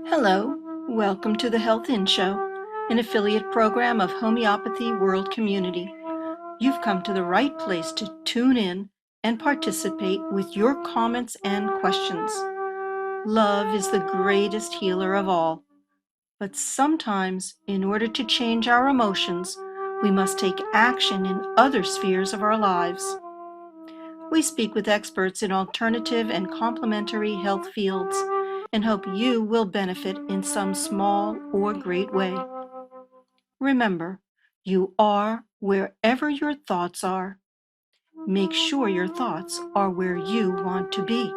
Hello, welcome to the Health In Show, an affiliate program of Homeopathy World Community. You've come to the right place to tune in and participate with your comments and questions. Love is the greatest healer of all, but sometimes, in order to change our emotions, we must take action in other spheres of our lives. We speak with experts in alternative and complementary health fields and hope you will benefit in some small or great way. Remember, you are wherever your thoughts are. Make sure your thoughts are where you want to be.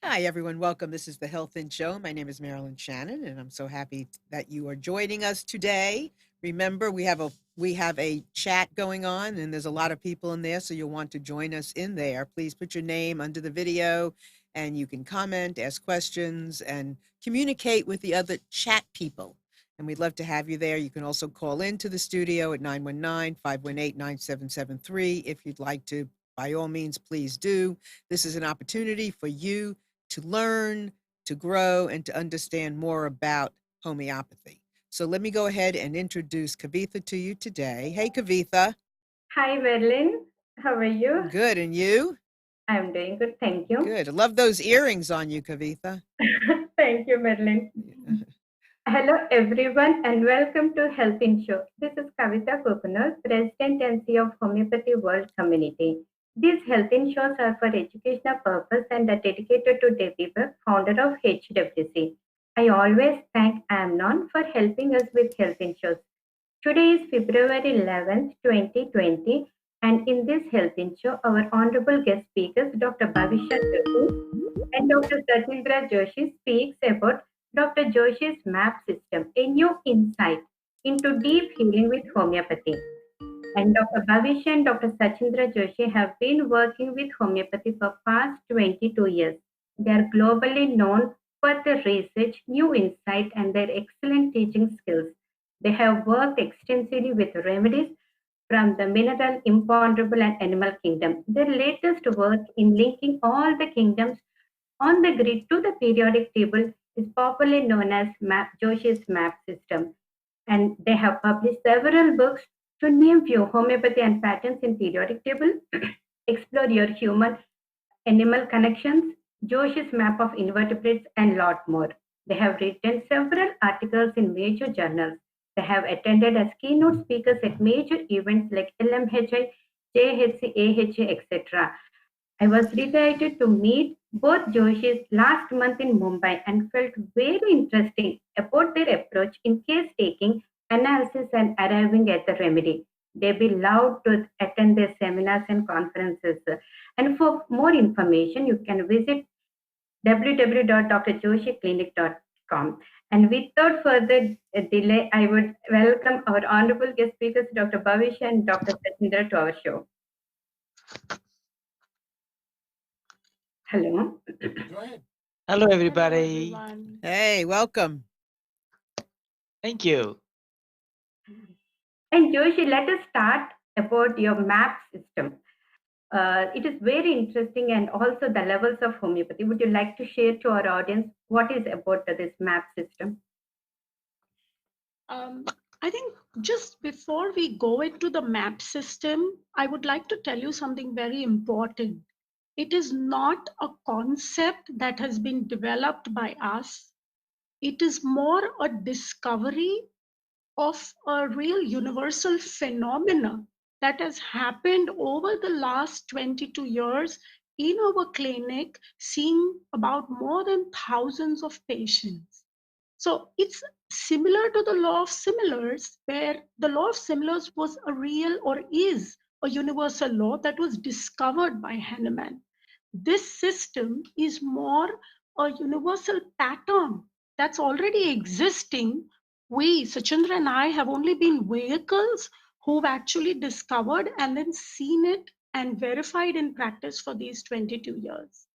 Hi, everyone. Welcome. This is the Health In Show. My name is Marilyn Shannon, and I'm so happy that you are joining us today. Remember, we have a chat going on, and there's a lot of people in there, so you'll want to join us in there. Please put your name under the video, and you can comment, ask questions, and communicate with the other chat people. And we'd love to have you there. You can also call into the studio at 919-518-9773 if you'd like to. By all means, please do. This is an opportunity for you to learn, to grow, and to understand more about homeopathy. So let me go ahead and introduce Kavitha to you today. Hey, Kavitha. Hi, Marilyn. How are you? Good, and you? I'm doing good, thank you. Good. I love those earrings on you, Kavitha. Thank you, Marilyn. Hello, everyone, and welcome to Health In Show. This is Kavitha Kokunal, President and CEO of Homeopathy World Community. These Health In Shows are for educational purpose and are dedicated to Debbie Webb, founder of HWC. I always thank Amnon for helping us with Health In Shows. Today is February 11th, 2020, and in this Health In Show, our honorable guest speakers, Dr. Bhawisha Joshi and Dr. Sachindra Joshi, speaks about Dr. Joshi's MAP system, a new insight into deep healing with homeopathy. And Dr. Bhavish and Dr. Sachindra Joshi have been working with homeopathy for past 22 years. They are globally known for their research, new insight, and their excellent teaching skills. They have worked extensively with remedies from the mineral, imponderable, and animal kingdom. Their latest work in linking all the kingdoms on the grid to the periodic table is popularly known as Joshi's map system. And they have published several books to name few: Homeopathy and Patterns in Periodic Table, Explore Your Human Animal Connections, Joshi's Map of Invertebrates, and lot more. They have written several articles in major journals. They have attended as keynote speakers at major events like LMHI, JHC, AHA, etc. I was delighted to meet both Joshis last month in Mumbai and felt very interesting about their approach in case taking, analysis, and arriving at the remedy. They be loved to attend their seminars and conferences. And for more information, you can visit www.drjoshiclinic.com. And without further delay, I would welcome our honorable guest speakers, Dr. Bhavish and Dr. Sachindra, to our show. Hello. Go ahead. Hello, everybody. Hello, everyone. Hey, welcome. Thank you. And Joshi, let us start about your MAP system. It is very interesting, and also the levels of homeopathy. Would you like to share to our audience what is about this MAP system? I think just before we go into the MAP system, I would like to tell you something very important. It is not a concept that has been developed by us. It is more a discovery of a real universal phenomena that has happened over the last 22 years in our clinic, seeing about more than thousands of patients. So it's similar to the law of similars, where the law of similars was a real, or is a universal law that was discovered by Hahnemann. This system is more a universal pattern that's already existing. We, Sachindra and I, have only been vehicles who've actually discovered and then seen it and verified in practice for these 22 years.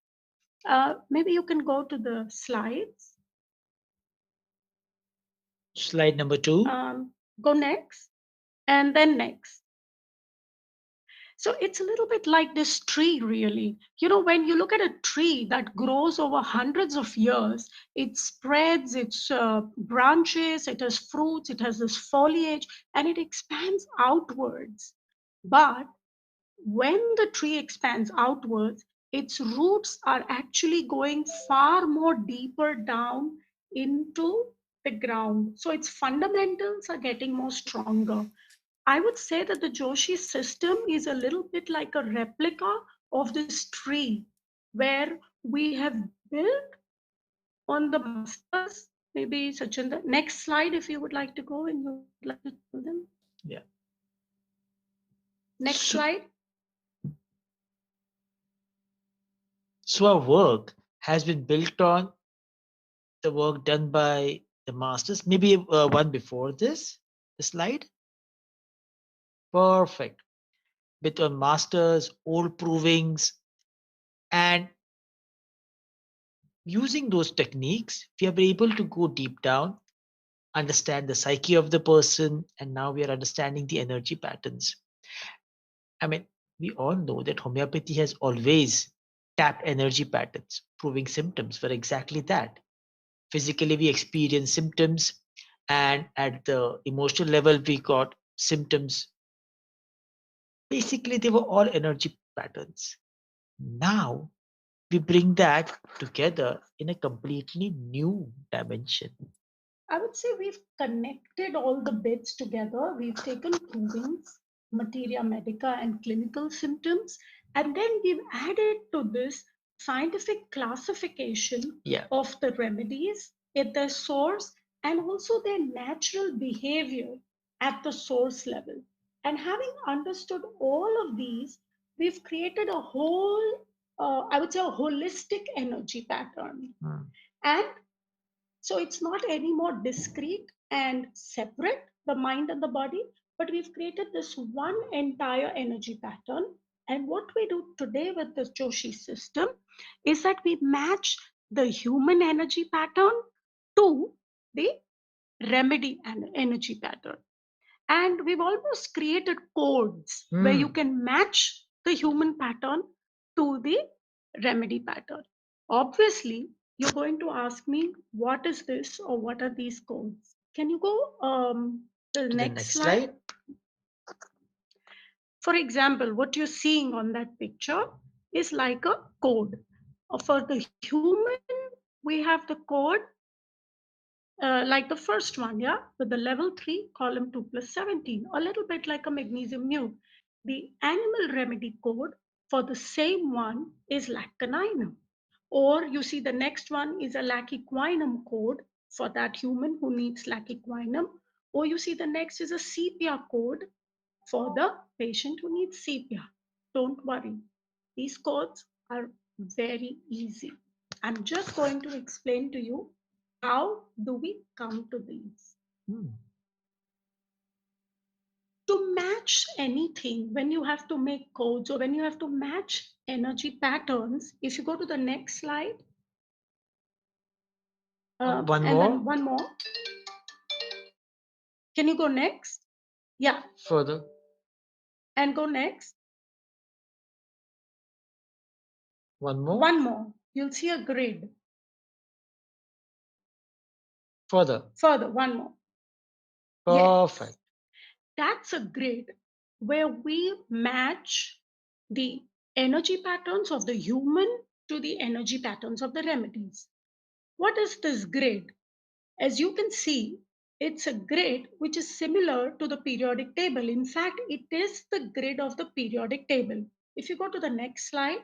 Maybe you can go to the slides. Slide number 2. Go next, and then next. So it's a little bit like this tree, really. When you look at a tree that grows over hundreds of years, it spreads its branches, it has fruits, it has this foliage, and it expands outwards. But when the tree expands outwards, its roots are actually going far more deeper down into the ground. So its fundamentals are getting more stronger. I would say that the Joshi system is a little bit like a replica of this tree where we have built on the masters. Maybe Sachindra, next slide if you would like to go and you would like to tell them. Yeah. Next So, slide. so our work has been built on the work done by the masters. Maybe one before this, the slide. Perfect. With our masters, old provings, and using those techniques, we are able to go deep down, understand the psyche of the person, and now we are understanding the energy patterns. I mean, we all know that homeopathy has always tapped energy patterns, proving symptoms for exactly that. Physically, we experience symptoms, and at the emotional level, we got symptoms. Basically, they were all energy patterns. Now, we bring that together in a completely new dimension. I would say we've connected all the bits together. We've taken provings, materia medica, and clinical symptoms, and then we've added to this scientific classification Yeah. of the remedies at their source and also their natural behavior at the source level. And having understood all of these, we've created a whole, I would say, a holistic energy pattern. And so it's not any more discrete and separate, the mind and the body, but we've created this one entire energy pattern. And what we do today with the Joshi system is that we match the human energy pattern to the remedy and energy pattern. And we've almost created codes where you can match the human pattern to the remedy pattern. Obviously, you're going to ask me, what is this or what are these codes? Can you go to the next slide? For example, what you're seeing on that picture is like a code. For the human, we have the code like the first one, yeah, with the level 3, column 2 plus 17, a little bit like a magnesium mu. The animal remedy code for the same one is lacaninum. Or you see the next one is a laciquinum code for that human who needs laciquinum. Or you see the next is a sepia code for the patient who needs sepia. Don't worry, these codes are very easy. I'm just going to explain to you how do we come to these. To match anything, when you have to make codes or when you have to match energy patterns, if you go to the next slide, One and more. then one more. Can you go next? Yeah. Further. And go next. One more. One more. You'll see a grid. Further. Further, one more. Perfect. Yes. That's a grid where we match the energy patterns of the human to the energy patterns of the remedies. What is this grid? As you can see, it's a grid which is similar to the periodic table. In fact, it is the grid of the periodic table. If you go to the next slide.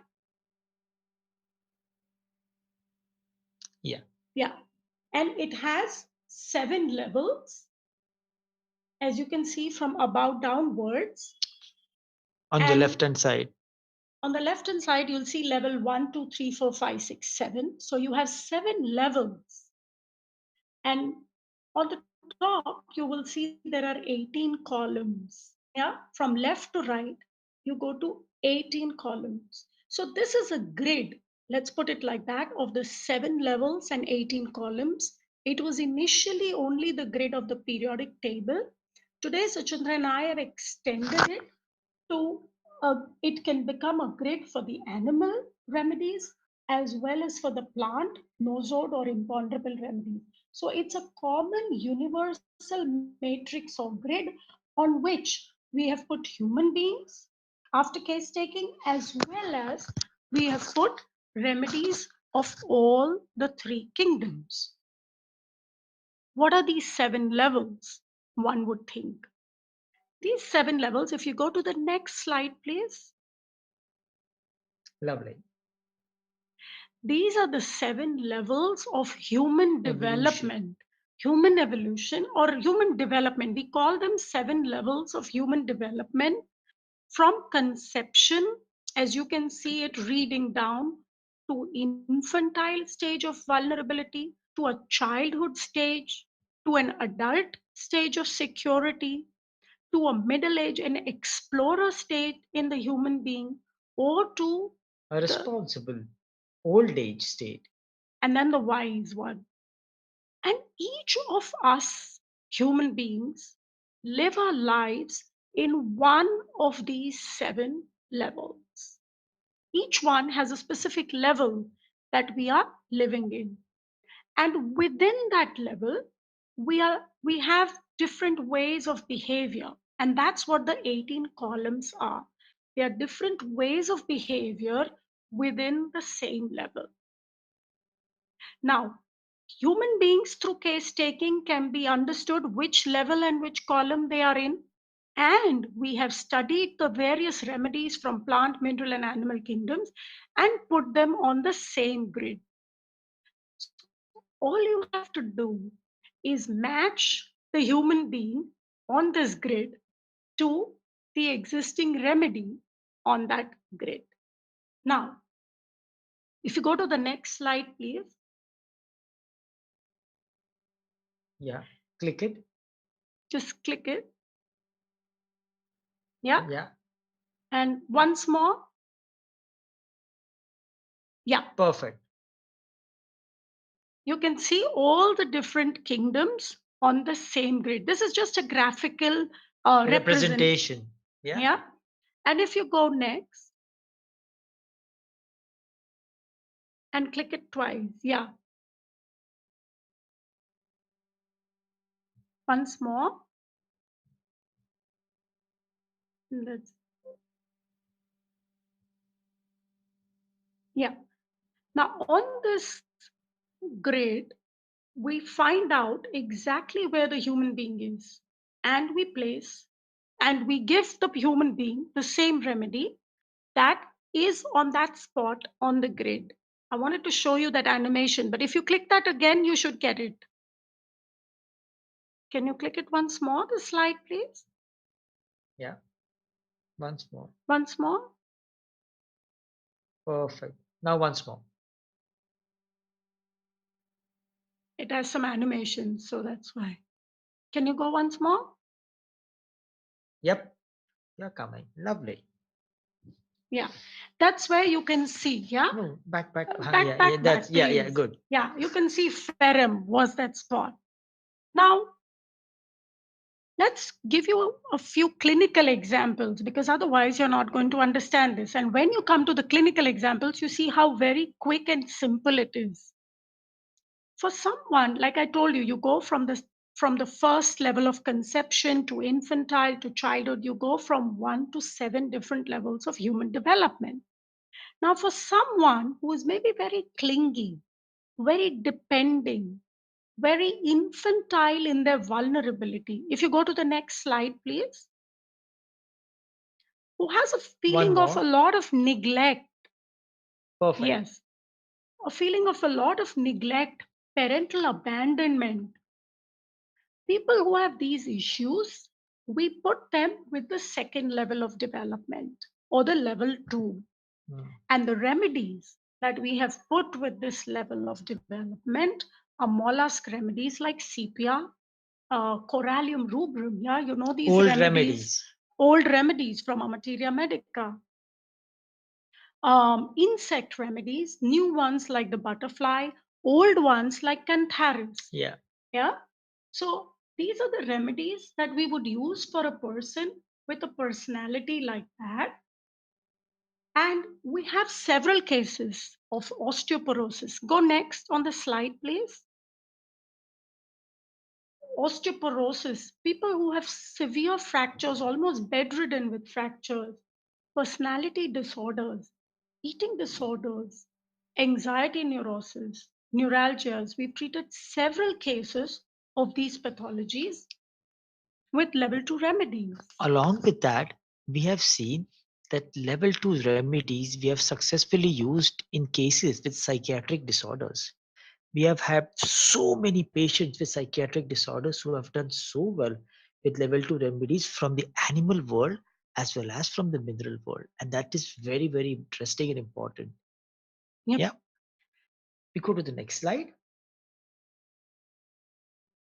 Yeah. Yeah. And it has 7 levels, as you can see from above downwards. On the left hand side. On the left hand side, you'll see level 1, 2, 3, 4, 5, 6, 7. So you have 7 levels. And on the top, you will see there are 18 columns. Yeah, from left to right, you go to 18 columns. So this is a grid, let's put it like that, of the 7 levels and 18 columns. It was initially only the grid of the periodic table. Today, Sachindra and I have extended it to It can become a grid for the animal remedies as well as for the plant, nosode or imponderable remedies. So it's a common universal matrix or grid on which we have put human beings after case taking as well as we have put remedies of all the three kingdoms. What are these 7 levels? One would think. These 7 levels, if you go to the next slide, please. Lovely. These are the 7 levels of human Evolution. development, human evolution, or human development. We call them 7 levels of human development from conception, as you can see it reading down, to infantile stage of vulnerability, to a childhood stage, to an adult stage of security, to a middle age and explorer state in the human being, or to A the responsible old age state. and then the wise one. And each of us human beings live our lives in one of these 7 levels. Each one has a specific level that we are living in. And within that level, we have different ways of behavior. And that's what the 18 columns are. They are different ways of behavior within the same level. Now, human beings through case taking can be understood which level and which column they are in. And we have studied the various remedies from plant, mineral, and animal kingdoms and put them on the same grid. So all you have to do is match the human being on this grid to the existing remedy on that grid. Now, if you go to the next slide, please. Yeah. Click it. Just click it. Yeah. Yeah. And once more. Yeah. Perfect. You can see all the different kingdoms on the same grid. This is just a graphical representation. Representation. Yeah. Yeah. And if you go next and click it twice. Yeah. Once more. Let's, yeah. Now on this grid, we find out exactly where the human being is and we place and we give the human being the same remedy that is on that spot on the grid. I wanted to show you that animation, but if you click that again, you should get it. Can you click it once more, the slide, please? Yeah. Once more. Once more. Perfect. Now once more. It has some animation, so that's why. Can you go once more? Yep. You're coming. Lovely. Yeah, that's where you can see. Yeah, No, back. back, Yeah. back, That's back, yeah. please. Good. Yeah, you can see Ferrum was that spot. Now, let's give you a few clinical examples because otherwise you're not going to understand this. And when you come to the clinical examples, you see how very quick and simple it is. For someone, like I told you, you go from the first level of conception to infantile to childhood, you go from 1 to 7 different levels of human development. Now, for someone who is maybe very clingy, very depending, very infantile in their vulnerability. If you go to the next slide, please. Who has a One feeling of a more. lot of neglect. Perfect. Yes, a feeling of a lot of neglect, parental abandonment. People who have these issues, we put them with the second level of development or the level 2. And the remedies that we have put with this level of development are mollusk remedies like sepia, corallium rubrum. Yeah, you know these Old remedies, remedies. old remedies from a materia medica. Insect remedies, new ones like the butterfly, old ones like cantharis. Yeah. Yeah. So these are the remedies that we would use for a person with a personality like that. And we have several cases of osteoporosis. Go next on the slide, please. Osteoporosis, people who have severe fractures, almost bedridden with fractures, personality disorders, eating disorders, anxiety neurosis, neuralgias. We've treated several cases of these pathologies with level 2 remedies. Along with that, we have seen that level 2 remedies we have successfully used in cases with psychiatric disorders. We have had so many patients with psychiatric disorders who have done so well with level 2 remedies from the animal world as well as from the mineral world. And that is very, very interesting and important. Yep. Yeah. We go to the next slide.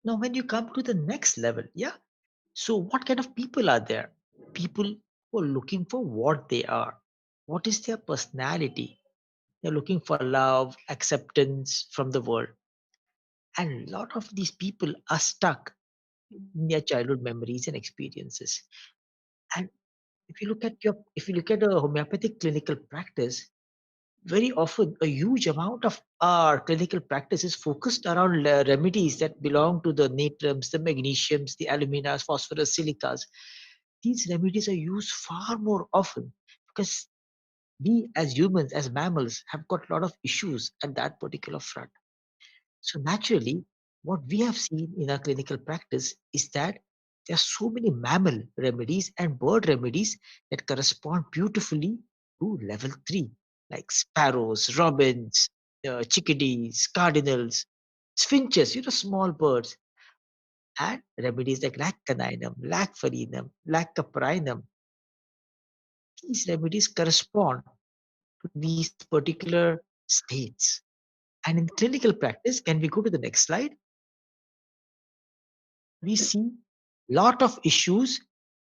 Now, when you come to the next level, yeah. So, what kind of people are there? People who are looking for what they are. What is their personality? They're looking for love, acceptance from the world. And a lot of these people are stuck in their childhood memories and experiences. And if you look at a homeopathic clinical practice, very often a huge amount of our clinical practice is focused around remedies that belong to the natriums, the magnesiums, the aluminas, phosphorus, silicas. These remedies are used far more often because we as humans, as mammals, have got a lot of issues at that particular front. So naturally, what we have seen in our clinical practice is that there are so many mammal remedies and bird remedies that correspond beautifully to level 3, like sparrows, robins, chickadees, cardinals, finches, small birds, and remedies like laccaninum, lacfarinum, laccaprinum. These remedies correspond to these particular states. And in clinical practice, can we go to the next slide? We see lot of issues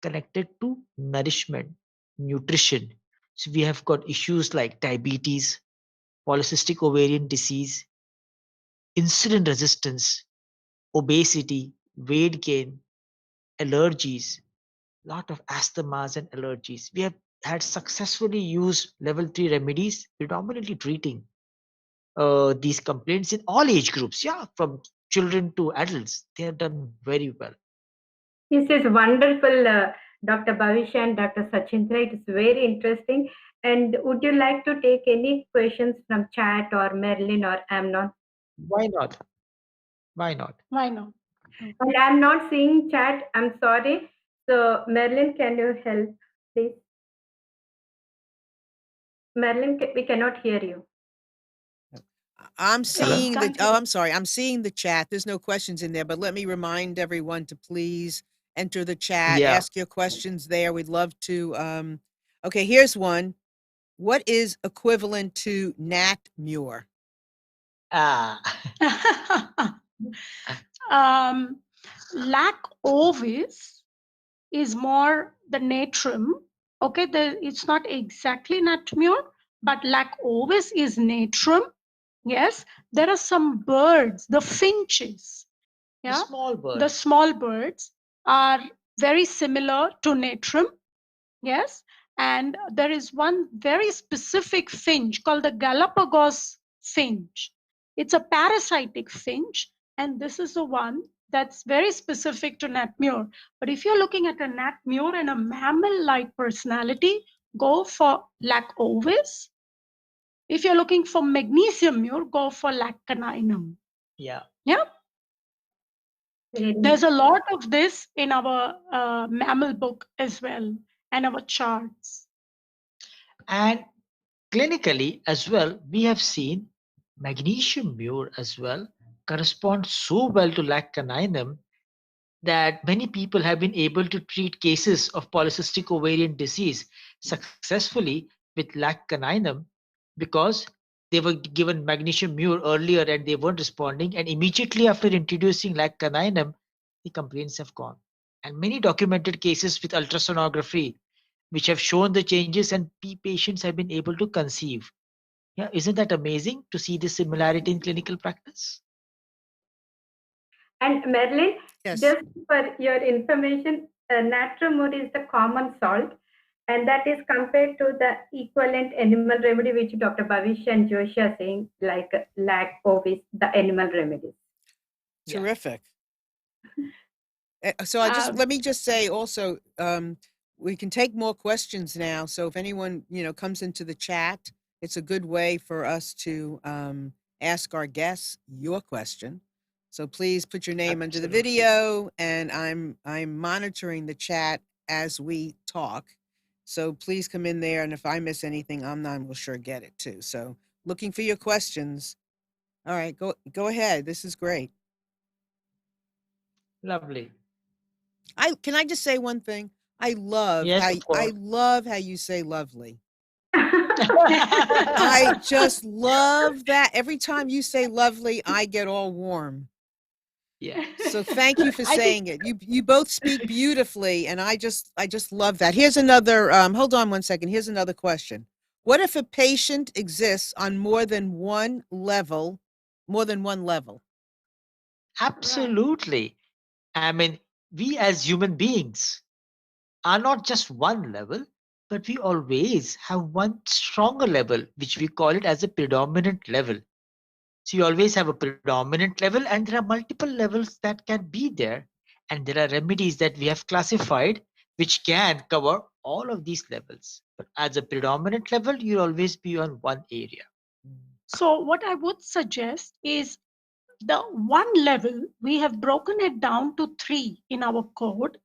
connected to nourishment, nutrition. So we have got issues like diabetes, polycystic ovarian disease, insulin resistance, obesity, weight gain, allergies, lot of asthmas and allergies. We have had successfully used level 3 remedies, predominantly treating these complaints in all age groups. Yeah, from children to adults. They have done very well. This is wonderful, Dr. Bhavisha and Dr. Sachindra. It is very interesting. And would you like to take any questions from chat or Marilyn or Amnon? Why not? Why not? Why not? And I'm not seeing chat. I'm sorry. So, Marilyn, can you help, please? Marilyn, we cannot hear you. I'm seeing the, can't hear. I'm sorry, I'm seeing the chat. There's no questions in there, but let me remind everyone to please enter the chat, Yeah. ask your questions there. We'd love to. Okay, here's one. What is equivalent to Nat Muir? Ah. Lac ovis is more the natrum. Okay, it's not exactly natmure, but lac ovis is natrum. Yes, there are some birds, the finches. The Yeah, small bird. the small birds are very similar to natrum. Yes, and there is one very specific finch called the Galapagos finch. It's a parasitic finch, and this is the one that's very specific to Natmure. But if you're looking at a Natmure and a mammal-like personality, go for Lac ovis. If you're looking for magnesium mure, go for Laccaninum. Yeah. Yeah. There's a lot of this in our mammal book as well and our charts. And clinically as well, we have seen magnesium mure as well corresponds so well to laccaninum that many people have been able to treat cases of polycystic ovarian disease successfully with laccaninum because they were given magnesium mure earlier and they weren't responding, and immediately after introducing laccaninum the complaints have gone. And many documented cases with ultrasonography which have shown the changes, and patients have been able to conceive. Yeah, isn't that amazing to see this similarity in clinical practice? And Marilyn, Yes. just for your information, natrum is the common salt. And that is compared to the equivalent animal remedy which Dr. Bhavisha and Joshi are saying, like lack of is the animal remedies. Yeah. Terrific. So let me just say also, we can take more questions now. So if anyone, comes into the chat, it's a good way for us to ask our guests your question. So please put your name under the Absolutely. video, and I'm monitoring the chat as we talk. So please come in there, and if I miss anything, Amnon will sure get it too. So looking for your questions. All right, go ahead. This is great. Lovely. Can I just say one thing? I love Yes, of course. how you say lovely. I just love that. Every time you say lovely, I get all warm. Yeah. So thank you for I think saying it. You both speak beautifully, and I just love that. Here's another hold on one second. Here's another question. What if a patient exists on more than one level? Absolutely. I mean, we as human beings are not just one level, but we always have one stronger level, which we call it as a predominant level. So you always have a predominant level, and there are multiple levels that can be there. And there are remedies that we have classified which can cover all of these levels. But as a predominant level, you'll always be on one area. so. What I would suggest is the one level, we have broken it down to three in our code.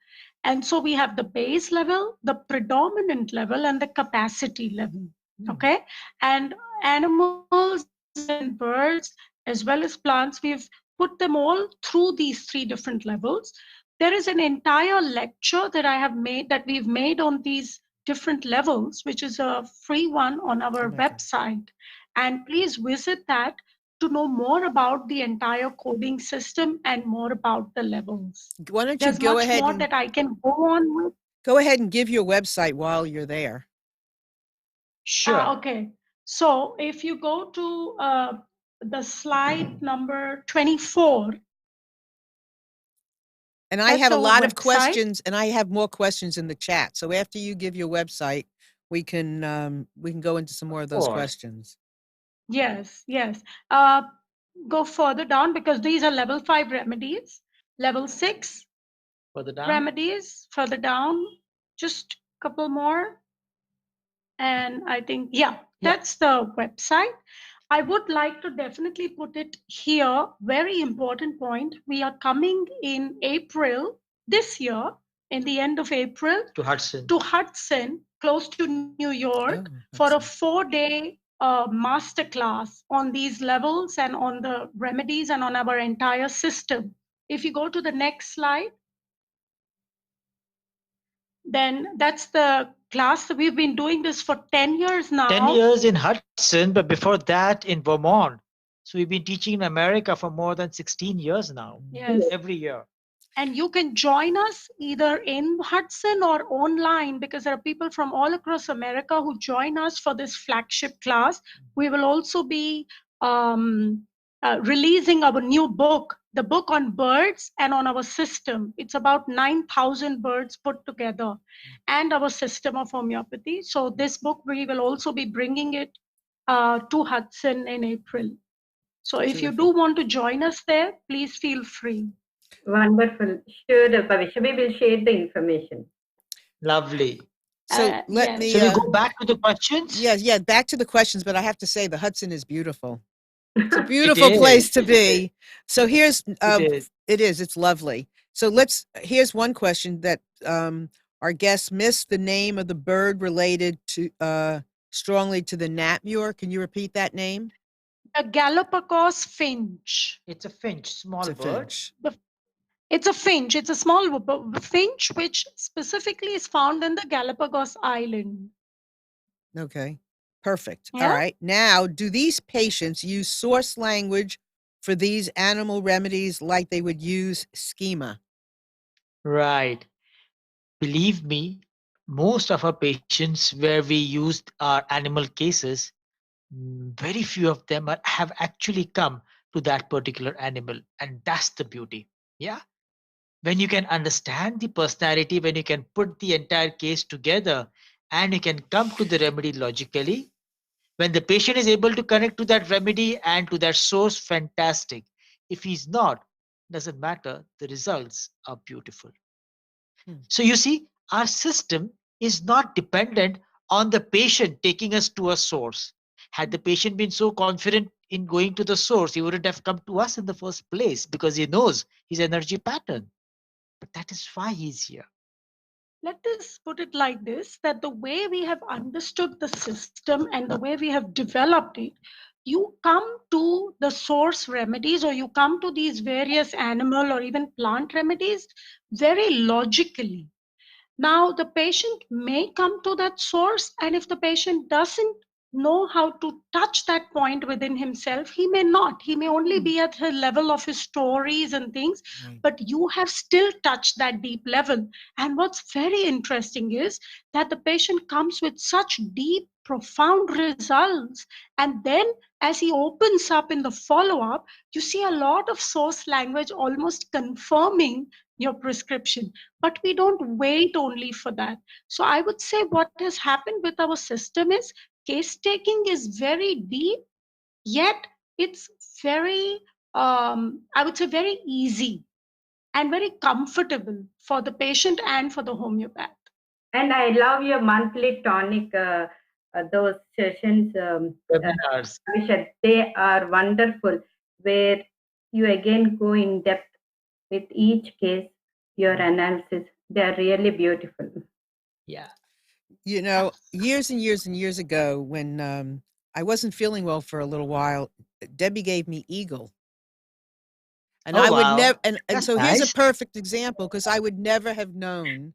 And so we have the base level, the predominant level, and the capacity level. Okay. And animals and birds, as well as plants, we've put them all through these three different levels. There is an entire lecture that I have made, that we've made on these different levels, which is a free one on Oh our my God. website. And please visit that to know more about the entire coding system and more about the levels. Why don't you There's much more that I can go on with. go ahead and give your website while you're there? Sure. Okay. So if you go to the slide number 24, And I that's have a our lot of website. questions, and I have more questions in the chat. So after you give your website, we can go into some more of those course. questions. Yes, yes. Go further down because these are level 5 remedies. Level 6 Further down. remedies, further down, just a couple more. And I think, yeah, that's the website. I would like to definitely put it here. Very important point. We are coming in April this year, in the end of April, To Hudson. close to New York, Oh, for a Hudson. 4-day master class on these levels and on the remedies and on our entire system. If you go to the next slide, then that's the class. We've been doing this for 10 years 10 now. years in Hudson, but before that in Vermont. So we've been teaching in America for more than 16 years now, Yes. every year. And you can join us either in Hudson or online, because there are people from all across America who join us for this flagship class. We will also be releasing our new book, the book on birds and on our system. It's about 9,000 birds put together and our system of homeopathy. So this book, we will also be bringing it to Hudson in April. So if you do want to join us there, please feel free. Wonderful. Sure, Bhavisha, we will share the information. Lovely. So let me. Shall we go back to the questions? Yeah, back to the questions. But I have to say, the Hudson is beautiful. It's a beautiful place to be. So here's it is. It's lovely. So here's one question that our guest missed the name of the bird related to strongly to the gnatmure. Can you repeat that name? The Galapagos finch. It's a finch, small It's a bird. finch. It's a finch. It's a small finch, which specifically is found in the Galapagos Island. Okay, perfect. Yeah? All right. Now, do these patients use source language for these animal remedies like they would use schema? Right. Believe me, most of our patients where we used our animal cases, very few of them have actually come to that particular animal. And that's the beauty. Yeah. When you can understand the personality, when you can put the entire case together and you can come to the remedy logically. When the patient is able to connect to that remedy and to that source, fantastic. If he's not, doesn't matter, the results are beautiful. Hmm. So you see, our system is not dependent on the patient taking us to a source. Had the patient been so confident in going to the source, he wouldn't have come to us in the first place because he knows his energy pattern. But that is why he's here. Let us put it like this, that the way we have understood the system and the way we have developed it, you come to the source remedies, or you come to these various animal or even plant remedies very logically. Now, the patient may come to that source, and if the patient doesn't know how to touch that point within himself, he may not. He may only be at the level of his stories and things, Right. but you have still touched that deep level. And what's very interesting is that the patient comes with such deep, profound results. And then, as he opens up in the follow up, you see a lot of source language almost confirming your prescription. But we don't wait only for that. So I would say what has happened with our system is case taking is very deep, yet it's very, I would say, very easy and very comfortable for the patient and for the homeopath. And I love your monthly tonic, those sessions, Webinars. Bhawisha. They are wonderful, where you again go in depth with each case, your analysis. They are really beautiful. Yeah. You know, years and years and years ago, when I wasn't feeling well for a little while, Debbie gave me Eagle. And Oh, I would never, wow. and That's so here's a nice. perfect example, because I would never have known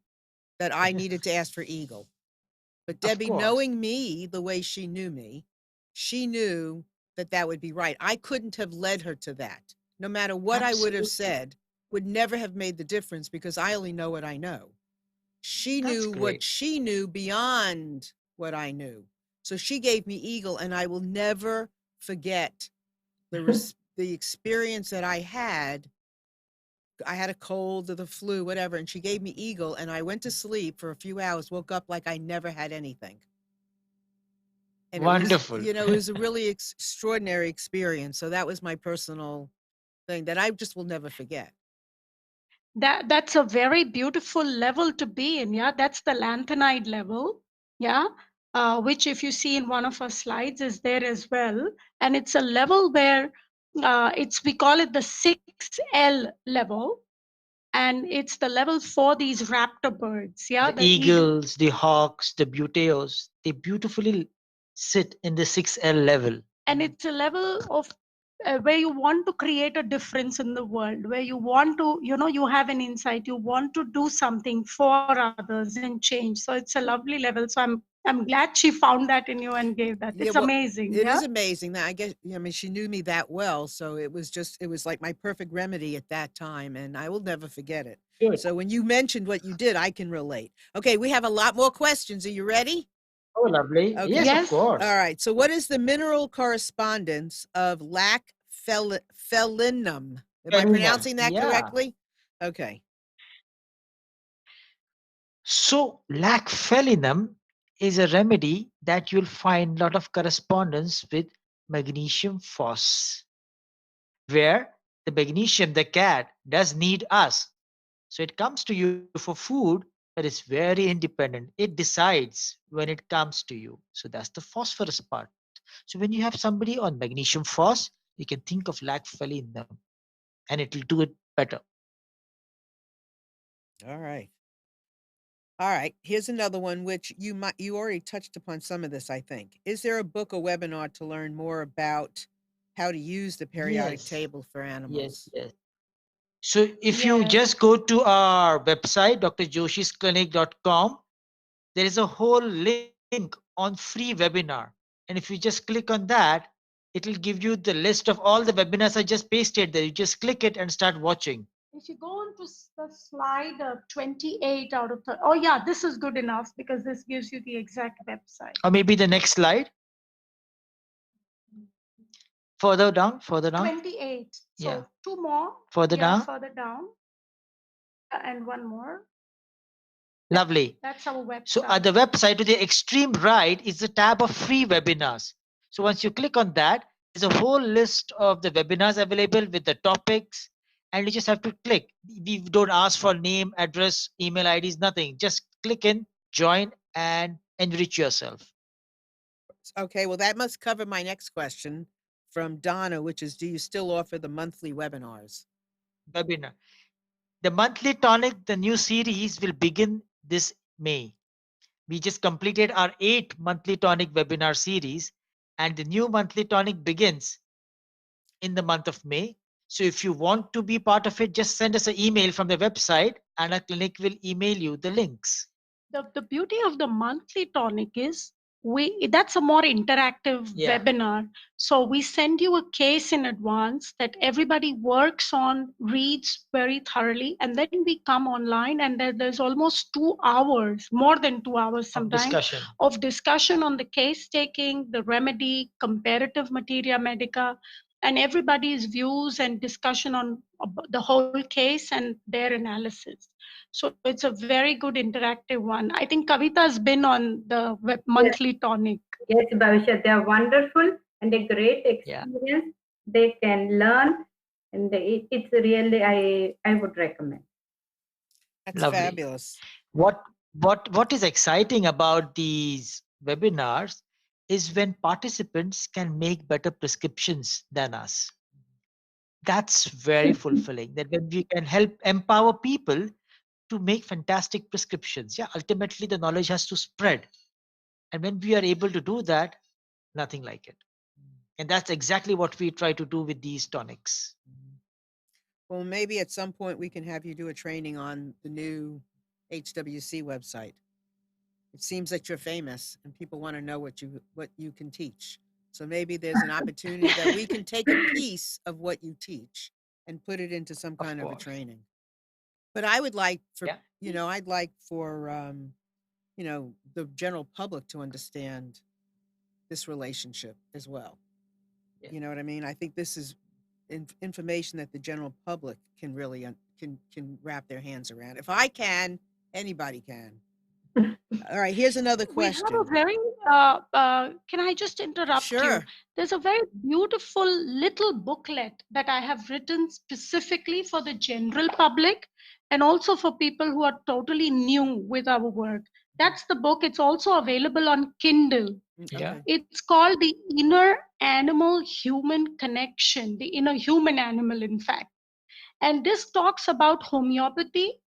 that I needed to ask for Eagle. But Of Debbie, course. knowing me the way she knew me, she knew that that would be right. I couldn't have led her to that. No matter what I would have Absolutely. said, would never have made the difference, because I only know what I know. She That's knew what great. she knew beyond what I knew. So she gave me Eagle, and I will never forget the experience that I had. I had a cold or the flu, whatever, and she gave me Eagle, and I went to sleep for a few hours, woke up like I never had anything. And it was, Wonderful. it was a really extraordinary experience. So that was my personal thing that I just will never forget. That's a very beautiful level to be in. Yeah, that's the lanthanide level. Yeah, which if you see in one of our slides is there as well, and it's a level where it's we call it the 6L level, and it's the level for these raptor birds. Yeah, The the eagle. eagles, the hawks, the buteos, they beautifully sit in the 6L level. And it's a level of where you want to create a difference in the world, where you want to, you have an insight, you want to do something for others and change. So it's a lovely level. So I'm glad she found that in you and gave that. It's Yeah, well, amazing. it Yeah. is amazing that I guess, I mean, she knew me that well. So it was like my perfect remedy at that time. And I will never forget it. Good. So when you mentioned what you did, I can relate. Okay, we have a lot more questions. Are you ready? Oh, lovely. Okay. Yes, of Yes. All course. right. So what is the mineral correspondence of felinum? Am I Feminine. pronouncing that Yeah. correctly? Okay. So, lac felinum is a remedy that you'll find a lot of correspondence with magnesium phos, where the magnesium, the cat, does need us. So it comes to you for food, but it's very independent. It decides when it comes to you. So that's the phosphorus part. So when you have somebody on magnesium phos, you can think of lac felinum and it will do it better. All right. All right. Here's another one, which you already touched upon some of this, I think. Is there a book or webinar to learn more about how to use the periodic Yes, table for yes, animals? yes. So if you Yes. just go to our website, drjoshisclinic.com, there is a whole link on free webinar. And if you just click on that, it will give you the list of all the webinars I just pasted there. You just click it and start watching. If you go on to the slide 28 out of 30, oh yeah, this is good enough because this gives you the exact website. Or maybe the next slide. Further down, further down. 28. Yeah. So two more. Further Yeah, down. further down. And one more. Lovely. That's our So website. at the website to the extreme right is the tab of free webinars. So once you click on that, there's a whole list of the webinars available with the topics, and you just have to click. We don't ask for name, address, email IDs, nothing. Just click in, join, and enrich yourself. Okay, well, that must cover my next question from Donna, which is, do you still offer the monthly webinars? Webinar. The monthly tonic, the new series will begin this May. We just completed our 8 monthly tonic webinar series, and the new monthly tonic begins in the month of May. So if you want to be part of it, just send us an email from the website and our clinic will email you the links. The beauty of the monthly tonic is that's a more interactive webinar. So we send you a case in advance that everybody works on, reads very thoroughly, and then we come online and there's almost 2 hours, more than 2 hours sometimes, of discussion on the case taking, the remedy, comparative materia medica, and everybody's views and discussion on the whole case and their analysis. So it's a very good interactive one. I think Kavita's been on the monthly tonic. Yes, Bhavisha, they are wonderful and a great experience. They can learn, and it's really, I would recommend. That's Lovely. fabulous. What is exciting about these webinars is when participants can make better prescriptions than us. That's very fulfilling. That when we can help empower people to make fantastic prescriptions. Yeah, ultimately the knowledge has to spread. And when we are able to do that, nothing like it. And that's exactly what we try to do with these tonics. Well, maybe at some point we can have you do a training on the new HWC website. It seems that you're famous and people want to know what you can teach. So maybe there's an opportunity that we can take a piece of what you teach and put it into some kind of a training. But I would like for I'd like for the general public to understand this relationship as well. You know what I mean? I think this is information that the general public can really can wrap their hands around. If I can, anybody can. All right, here's another question. We have a very, can I just interrupt you? There's a very beautiful little booklet that I have written specifically for the general public and also for people who are totally new with our work. That's the book. It's also available on Kindle. Yeah. It's called The Inner Animal Human Connection, the inner human animal, in fact. And this talks about homeopathy.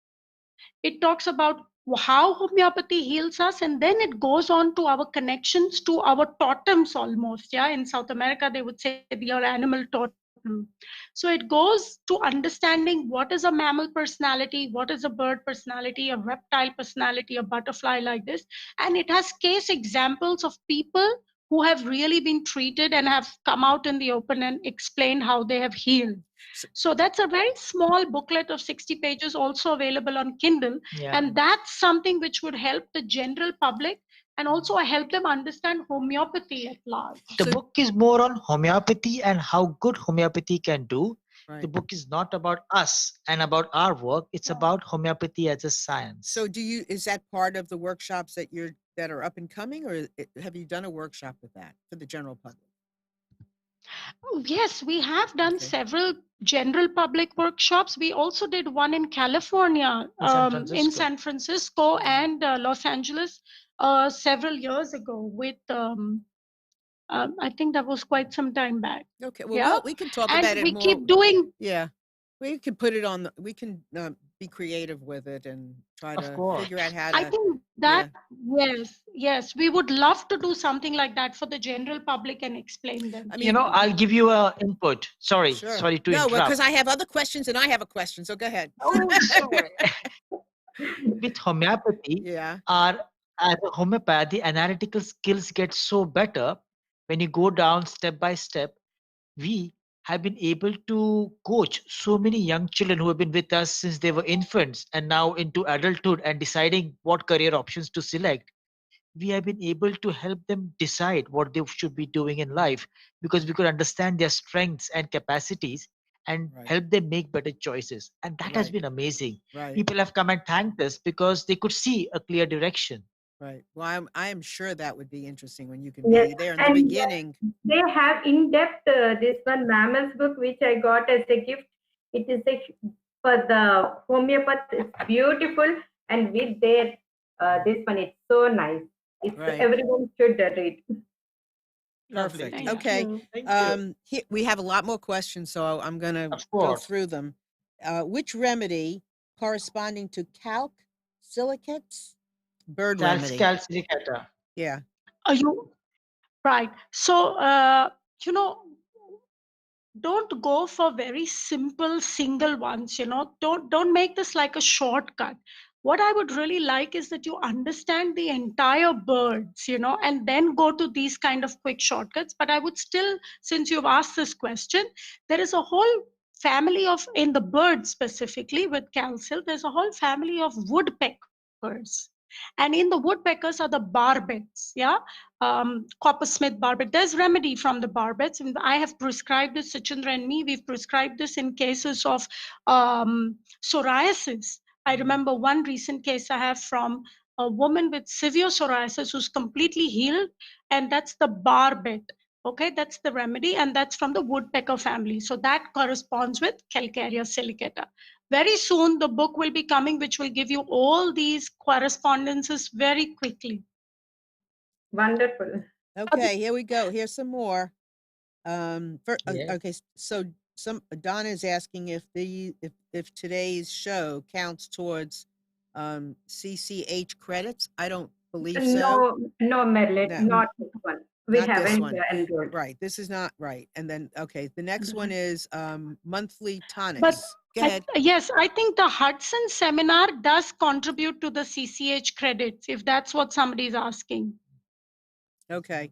It talks about how homeopathy heals us, and then it goes on to our connections to our totems almost. Yeah, in South America, they would say your animal totem. So it goes to understanding what is a mammal personality, what is a bird personality, a reptile personality, a butterfly like this. And it has case examples of people who have really been treated and have come out in the open and explained how they have healed. So that's a very small booklet of 60 pages, also available on Kindle. And that's something which would help the general public and also help them understand homeopathy at large. The book is more on homeopathy and how good homeopathy can do. The book is not about us and about our work. It's about homeopathy as a science. So is that part of the workshops that are up and coming, or have you done a workshop with that for the general public? Yes, we have done several general public workshops. We also did one in California, in San Francisco and Los Angeles several years ago with, I think that was quite some time back. Okay, well, we can talk about it more. And we keep doing. Yeah, we can put it on. We can be creative with it and try to figure out how to. I think that, yes, we would love to do something like that for the general public and explain them. I mean, I'll give you an input. Sorry to interrupt. No, because I have other questions and I have a question, so go ahead. Oh, sorry. With homeopathy, as a homeopath, the analytical skills get so better when you go down step by step. We have been able to coach so many young children who have been with us since they were infants and now into adulthood and deciding what career options to select. We have been able to help them decide what they should be doing in life because we could understand their strengths and capacities and Right. help them make better choices. And that has Right. been amazing. Right. People have come and thanked us because they could see a clear direction. Right. Well, I am sure that would be interesting when you can Yes, be there in the and beginning. they have in-depth this one mammals book which I got as a gift. It is for the homeopath. It's beautiful, and with their this one, it's so nice. It's Right. everyone should read. Lovely. Perfect. Thank Okay. you. Thank you. We have a lot more questions, so I'm gonna Of go course. through them. Which remedy corresponding to calc silicates? Bird remedy. Calcilicata. Yeah. Are you right? So, you know, don't go for very simple single ones. Don't make this like a shortcut. What I would really like is that you understand the entire birds, and then go to these kind of quick shortcuts. But I would still, since you've asked this question, there is a whole family of, in the birds specifically with calcil, there's a whole family of woodpeckers. And in the woodpeckers are the barbets, yeah, coppersmith barbet. There's remedy from the barbets, and I have prescribed this. Sachindra and me, we've prescribed this in cases of psoriasis. I remember one recent case I have from a woman with severe psoriasis who's completely healed, and that's the barbet. Okay, that's the remedy, and that's from the woodpecker family. So that corresponds with Calcarea silicata. Very soon, the book will be coming, which will give you all these correspondences very quickly. Wonderful. Okay, here we go. Here's some more. Yeah. Okay, so some Donna is asking if today's show counts towards CCH credits. I don't believe so. No, Merlin, No, not this one. We not this haven't one. enrolled. Right. This is not right. And then okay, the next one Right. is monthly But tonics. Go ahead. yes, I think the Hudson seminar does contribute to the CCH credits, if that's what somebody is asking. Okay.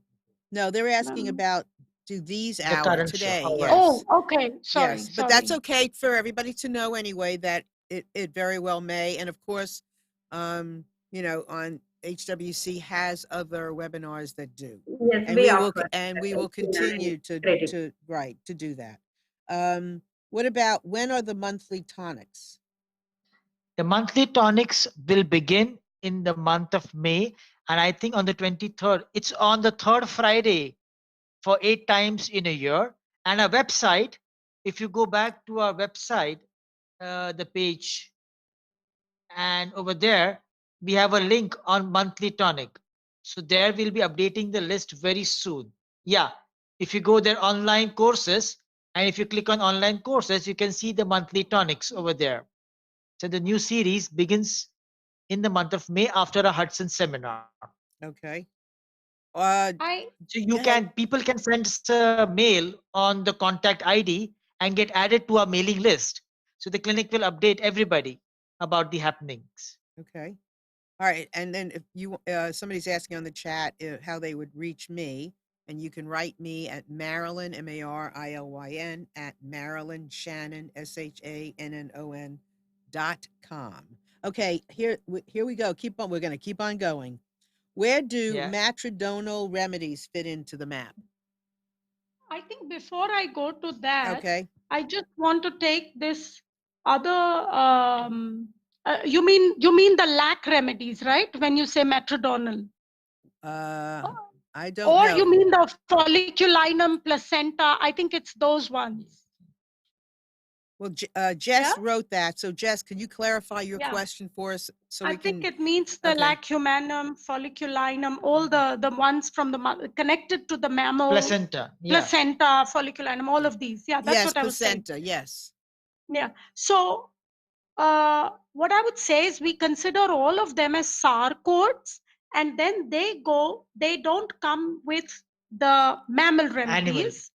No, they're asking Um, about do these The hour current show. today. How are you? Yes. oh, okay. Sorry, Yes, but that's sorry. okay for everybody to know anyway that it very well may. And of course, on HWC has other webinars that do. Yes, And we we will offer continue credit. to do that. What about when are the monthly tonics? The monthly tonics will begin in the month of May, and I think on the 23rd, it's on the third Friday for 8 times in a year. And our website, if you go back to our website, the page, and over there, we have a link on monthly tonic. So there we'll be updating the list very soon. Yeah, if you go there, online courses, and if you click on online courses, you can see the monthly tonics over there. So the new series begins in the month of May after a Hudson seminar. Okay. I So Go ahead. people can send us a mail on the contact ID and get added to our mailing list. So the clinic will update everybody about the happenings. Okay. All right. And then if you somebody's asking on the chat how they would reach me, and you can write me at Marilyn MARILYN at Marilyn Shannon SHANNON.com. Okay, here we go. Keep on. We're going to keep on going. Where do Yeah. matridonal remedies fit into the map? think before I go to that, Okay. I just want to take this other. You mean the lack remedies, right? When you say metrodonal, I don't or know. you mean the folliculinum placenta? I think it's those ones. Well, Jess Yeah? wrote that. So Jess, can you clarify your Yeah. question for us so I we think can? it means the Okay. lacumanum, folliculinum, all the ones from connected to the mammal, Placenta. Yeah. placenta, folliculinum, all of these. Yeah, that's Yes, what I was saying. placenta. Yes. Yeah. So what I would say is we consider all of them as sarcodes, and then they don't come with the mammal Animal. remedies.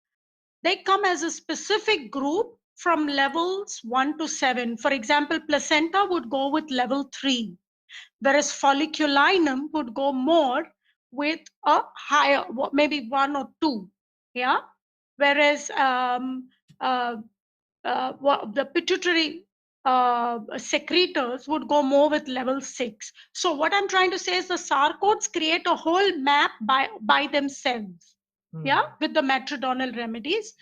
They come as a specific group from levels 1 to 7. For example, placenta would go with level 3, whereas folliculinum would go more with a higher, maybe 1 or 2. Yeah. Whereas uh, the pituitary secretors would go more with level 6. So what I'm trying to say is the sarcodes create a whole map by themselves, Hmm. yeah, with the metrodonal remedies.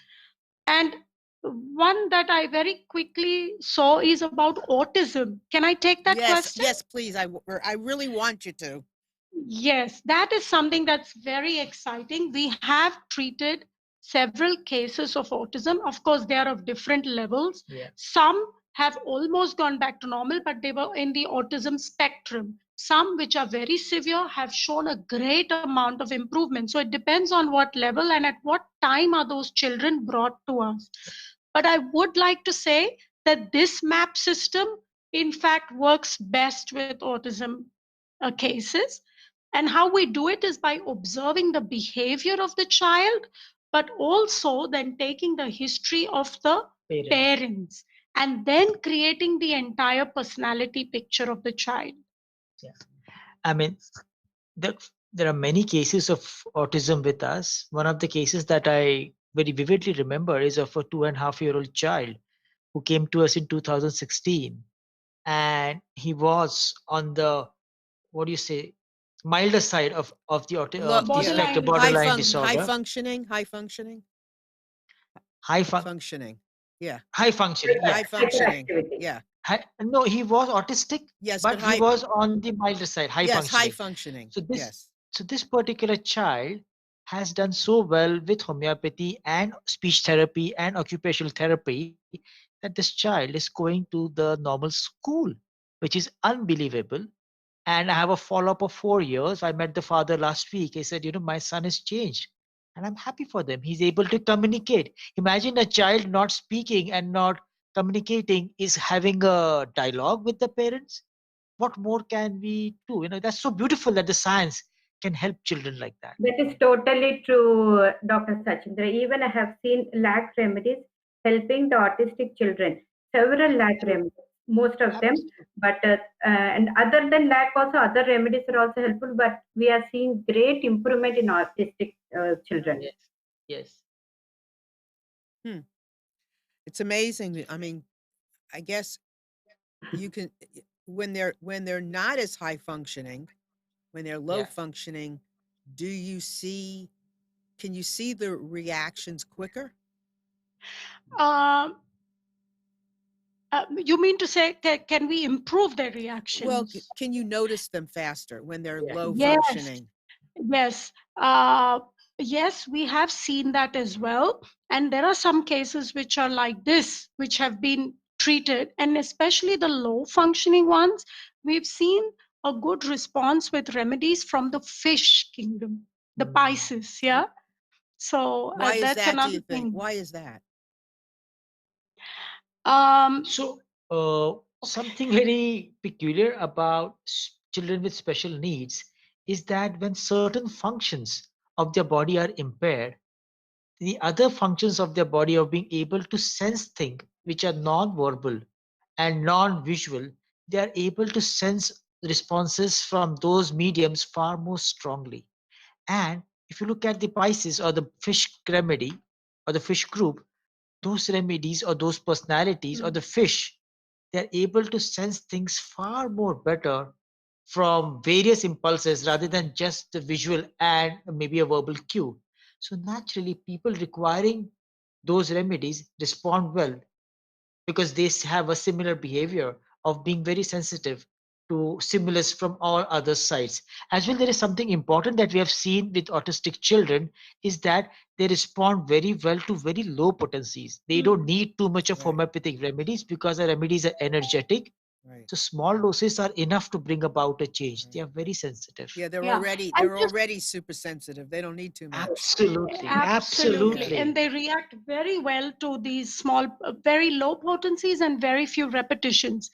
And one that I very quickly saw is about autism. Can I take that Yes, question? yes, please. I really want you to. Yes, that is something that's very exciting. We have treated several cases of autism. Of course, they are of different levels. Yeah. Some have almost gone back to normal, but they were in the autism spectrum. Some, which are very severe, have shown a great amount of improvement. So it depends on what level and at what time are those children brought to us. But I would like to say that this MAP system, in fact, works best with autism cases. And how we do it is by observing the behavior of the child, but also then taking the history of the parents and then creating the entire personality picture of the child. Yeah. I mean, there are many cases of autism with us. One of the cases that I very vividly remember is of a 2.5-year-old child who came to us in 2016, and he was on the, what do you say, milder side of the of the spectrum, borderline High disorder. functioning. High Functioning. Yeah. high functioning, yeah. High functioning. Hyperactivity. Yeah. No, he was autistic, Yes, but he was on the milder side, high yes, functioning. high functioning. So this Yes. so this particular child has done so well with homeopathy and speech therapy and occupational therapy that this child is going to the normal school, which is unbelievable. And I have a follow up of 4 years. I met the father last week. I said, my son has changed. And I'm happy for them. He's able to communicate. Imagine a child not speaking and not communicating is having a dialogue with the parents. What more can we do? That's so beautiful that the science can help children like that. That is totally true, Dr. Sachindra. Even I have seen lac remedies helping the autistic children. Several lac remedies, most of them. Absolutely. But and other than lac, also other remedies are also helpful. But we are seeing great improvement in autistic children. Yes. Yes. It's amazing. I mean, I guess you can when they're not as high functioning, when they're low Yeah. functioning, can you see the reactions quicker? Um, you mean to say, can we improve their reactions? Well, can you notice them faster when they're low Yes. functioning? Yes. Yes, we have seen that as well. And there are some cases which are like this, which have been treated, and especially the low functioning ones, we've seen a good response with remedies from the fish kingdom, the Pisces. Yeah. So Why is that's that, do another you think? thing. Why is that? So, something very peculiar about children with special needs is that when certain functions of their body are impaired, the other functions of their body of being able to sense things which are non-verbal and non-visual, they are able to sense responses from those mediums far more strongly. And if you look at the Pisces or the fish remedy or the fish group, those remedies or those personalities or the fish, they're able to sense things far more better from various impulses rather than just the visual and maybe a verbal cue. So naturally, people requiring those remedies respond well because they have a similar behavior of being very sensitive to stimulus from all other sides. As well, there is something important that we have seen with autistic children is that they respond very well to very low potencies. They don't need too much of Right. homeopathic remedies because the remedies are energetic. Right. So small doses are enough to bring about a change. Right. They are very sensitive. Yeah, they're Yeah. already And they're just already super sensitive. They don't need too much. Absolutely. absolutely. Absolutely. And they react very well to these small, very low potencies and very few repetitions.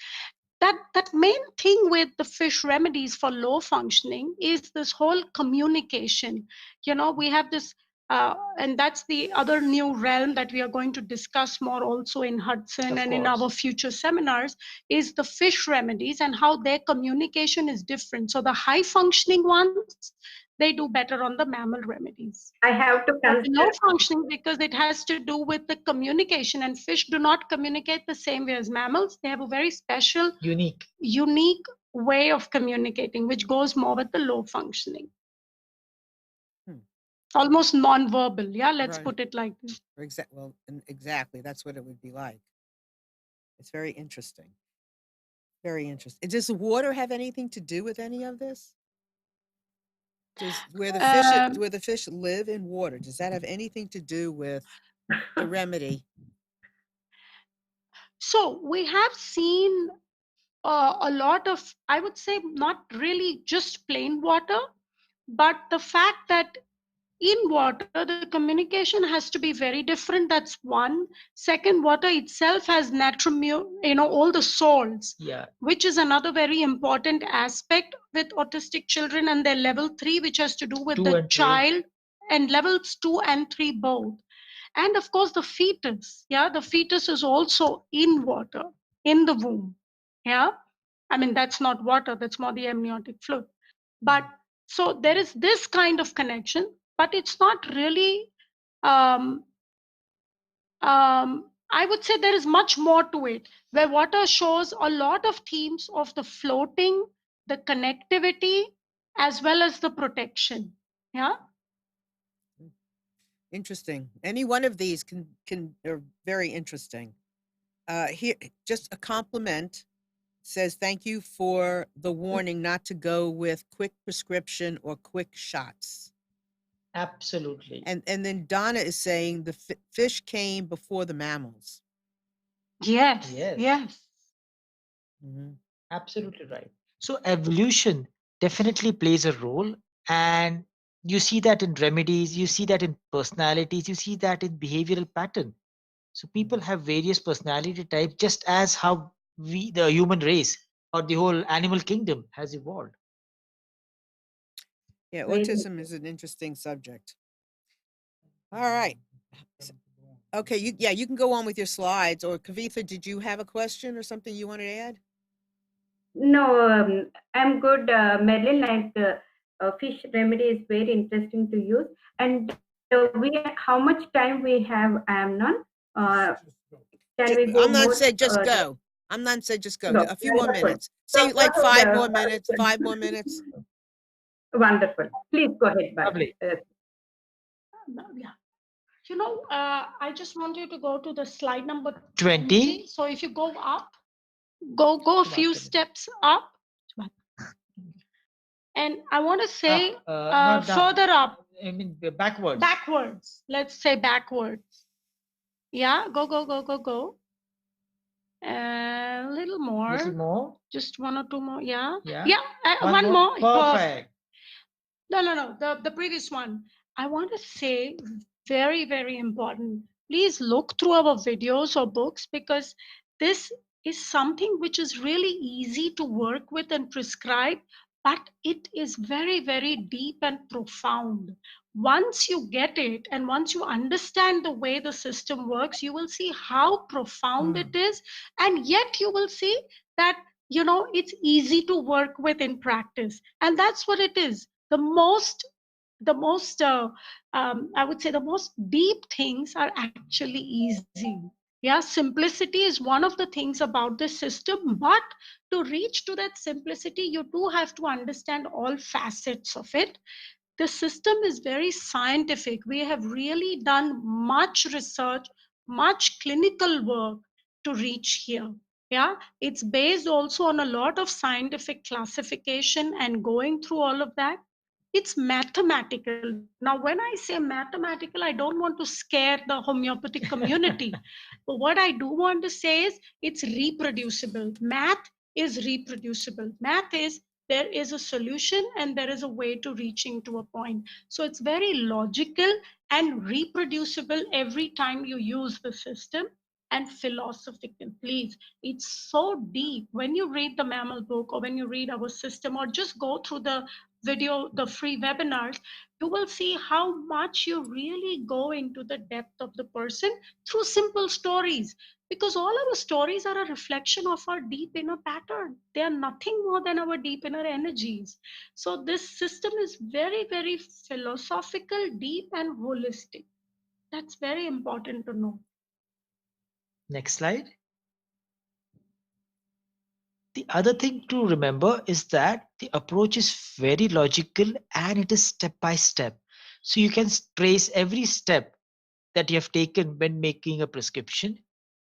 That main thing with the fish remedies for low functioning is this whole communication. We have this and that's the other new realm that we are going to discuss more also in Hudson Of and in course. our future seminars, is the fish remedies and how their communication is different. So the high functioning ones, they do better on the mammal remedies. I have to But the low consider. functioning, because it has to do with the communication, and fish do not communicate the same way as mammals. They have a very special, unique way of communicating, which goes more with the low functioning. almost non-verbal. Yeah, let's Right. put it like this. Exactly. That's what it would be like. It's very interesting. Very interesting. Does the water have anything to do with any of this? Does where the fish live in water? Does that have anything to do with the remedy? So we have seen a lot of, I would say, not really just plain water, but the fact that in water the communication has to be very different. That's one. Second, water itself has all the salts, Yeah. which is another very important aspect with autistic children and their level 3, which has to do with 2 the and 3. child, and levels 2 and 3 both. And of course the fetus, yeah, the fetus is also in water, in the womb. Yeah, I mean, that's not water, that's more the amniotic fluid. But so there is this kind of connection, but it's not really, um, I would say there is much more to it, where water shows a lot of themes of the floating, the connectivity, as well as the protection. Yeah. Interesting. Any one of these are very interesting. Here, just a compliment says thank you for the warning not to go with quick prescription or quick shots. Absolutely. And then Donna is saying the fish came before the mammals. Yes. Yes. Yes. Mm-hmm. Absolutely right. So evolution definitely plays a role, and you see that in remedies, you see that in personalities, you see that in behavioral pattern. So people have various personality types, just as how we, the human race or the whole animal kingdom, has evolved. Yeah, Very autism is an interesting subject. All right. Okay, you can go on with your slides. Or Kavitha, did you have a question or something you wanted to add? No, I'm good, Madeline. Like fish remedy is very interesting to use. And how much time we have, Amnon? Uh, can we go I'm not more? saying just go. I'm not saying just go. No, A few more wonderful. minutes. So Say like what would, 5 more minutes. 5 more minutes. wonderful. Please go ahead, Lovely. Yeah. I just want you to go to the slide number 20. 20. So if you go up, go a few steps up. And I want to say Not down. further up, I mean backwards. backwards. Let's say backwards. Yeah, go. A little more. Little more. Just one or two more. Yeah. Yeah. Yeah. One more. Perfect. No. The previous one. I want to say very, very important. Please look through our videos or books, because this is something which is really easy to work with and prescribe, but it is very, very deep and profound. Once you get it and once you understand the way the system works, you will see how profound it is. And yet you will see that, it's easy to work with in practice. And that's what it is. I would say the most deep things are actually easy. Yeah, simplicity is one of the things about this system, but to reach to that simplicity, you do have to understand all facets of it. The system is very scientific. We have really done much research, much clinical work to reach here. Yeah, it's based also on a lot of scientific classification and going through all of that. It's mathematical. Now, when I say mathematical, I don't want to scare the homeopathic community. But what I do want to say is it's reproducible. Math is reproducible. Math is there is a solution and there is a way to reaching to a point. So it's very logical and reproducible every time you use the system, and philosophical. Please, it's so deep. When you read the mammal book or when you read our system or just go through the video, the free webinars, you will see how much you really go into the depth of the person through simple stories, because all our stories are a reflection of our deep inner pattern. They are nothing more than our deep inner energies. So this system is very, very philosophical, deep, and holistic. That's very important to know. Next slide. The other thing to remember is that the approach is very logical and it is step by step. So you can trace every step that you have taken when making a prescription.